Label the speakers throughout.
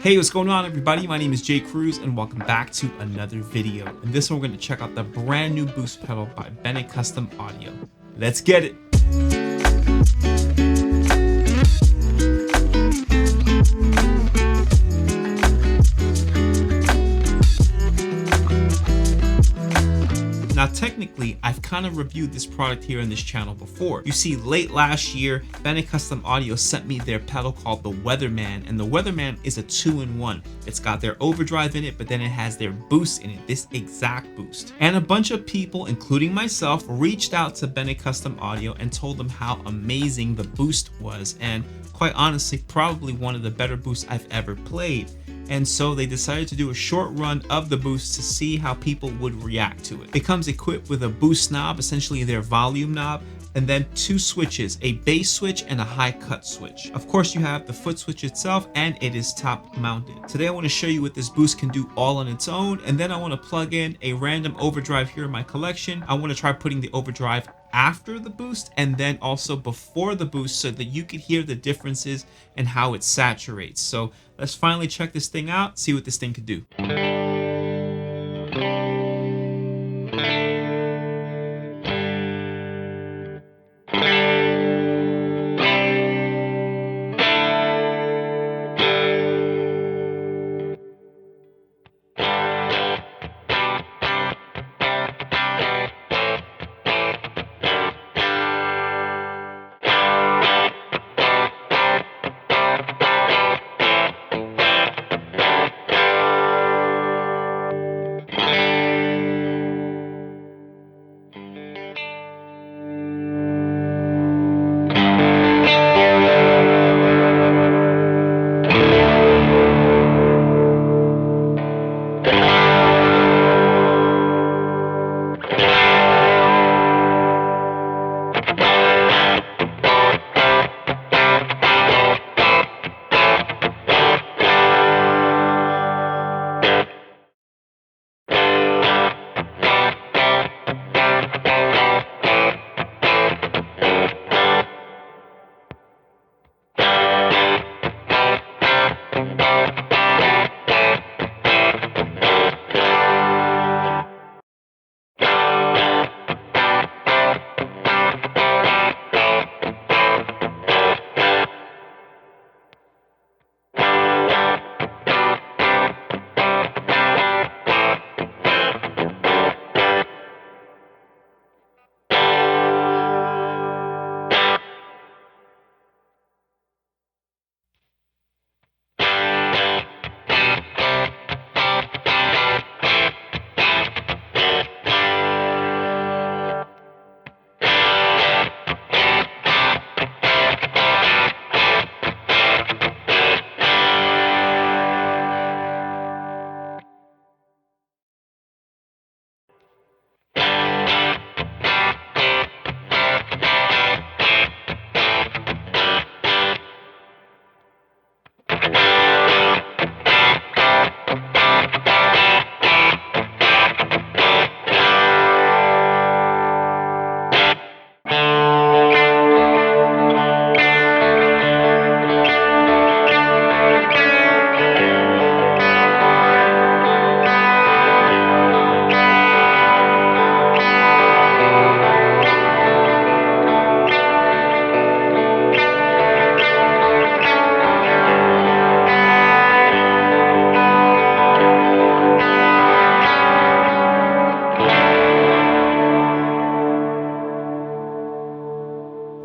Speaker 1: Hey, what's going on everybody? My name is Cruz and welcome back to another video. In this one, we're going to check out the brand new boost pedal by Bennett Custom Audio. Let's get it! Now technically, I've kind of reviewed this product here on this channel before. You see, late last year, Bennett Custom Audio sent me their pedal called the Weatherman, and the Weatherman is a 2-in-1. It's got their overdrive in it, but then it has their boost in it, this exact boost. And a bunch of people, including myself, reached out to Bennett Custom Audio and told them how amazing the boost was, and quite honestly, probably one of the better boosts I've ever played. And so they decided to do a short run of the boost to see how people would react to it. It comes equipped with a boost knob, essentially their volume knob, and then two switches, a bass switch and a high cut switch. Of course, you have the foot switch itself, and it is top mounted. Today I want to show you what this boost can do all on its own, and then I want to plug in a random overdrive here in my collection. I want to try putting the overdrive after the boost and then also before the boost so that you can hear the differences and how it saturates. So let's finally check this thing out, see what this thing could do.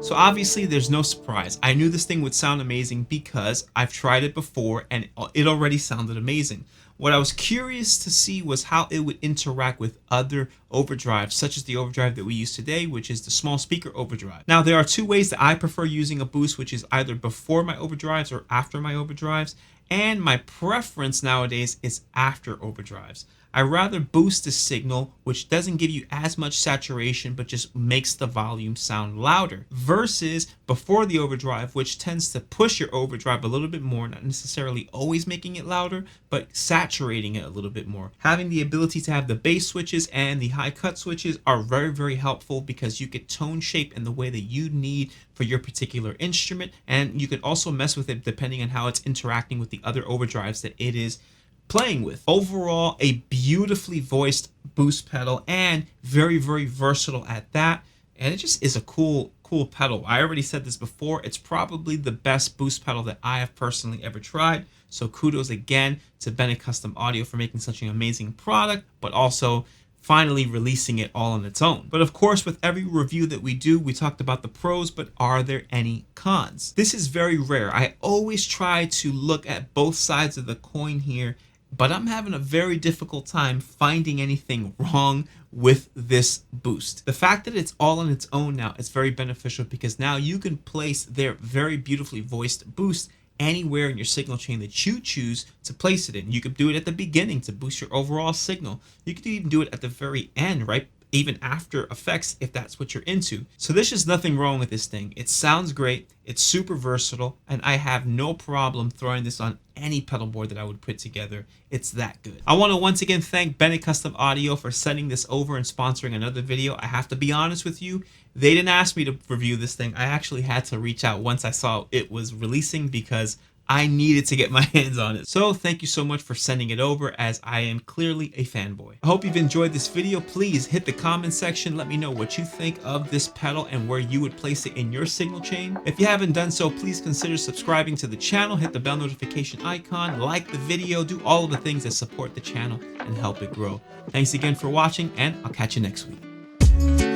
Speaker 1: So obviously there's no surprise. I knew this thing would sound amazing because I've tried it before and it already sounded amazing. What I was curious to see was how it would interact with other overdrives, such as the overdrive that we use today, which is the small speaker overdrive. Now, there are two ways that I prefer using a boost, which is either before my overdrives or after my overdrives. And my preference nowadays is after overdrives. I rather boost the signal, which doesn't give you as much saturation but just makes the volume sound louder, versus before the overdrive, which tends to push your overdrive a little bit more, not necessarily always making it louder, but saturating it a little bit more. Having the ability to have the bass switches and the high cut switches are very helpful because you get tone shape in the way that you need for your particular instrument, and you can also mess with it depending on how it's interacting with the other overdrives that it is playing with. Overall, a beautifully voiced boost pedal, and very versatile at that. And it just is a cool pedal. I already said this before, it's probably the best boost pedal that I have personally ever tried. So kudos again to Bennett Custom Audio for making such an amazing product, but also finally releasing it all on its own. But of course, with every review that we do, we talked about the pros, but are there any cons? This is very rare. I always try to look at both sides of the coin here, but I'm having a very difficult time finding anything wrong with this boost. The fact that it's all on its own now is very beneficial because now you can place their very beautifully voiced boost anywhere in your signal chain that you choose to place it in. You could do it at the beginning to boost your overall signal. You could even do it at the very end, right? Even after effects, if that's what you're into. So there's just nothing wrong with this thing. It sounds great, it's super versatile, and I have no problem throwing this on any pedal board that I would put together. It's that good. I want to once again thank Bennett Custom Audio for sending this over and sponsoring another video. I have to be honest with you, they didn't ask me to review this thing. I actually had to reach out once I saw it was releasing because I needed to get my hands on it. So thank you so much for sending it over, as I am clearly a fanboy. I hope you've enjoyed this video. Please hit the comment section. Let me know what you think of this pedal and where you would place it in your signal chain. If you haven't done so, please consider subscribing to the channel, hit the bell notification icon, like the video, do all of the things that support the channel and help it grow. Thanks again for watching, and I'll catch you next week.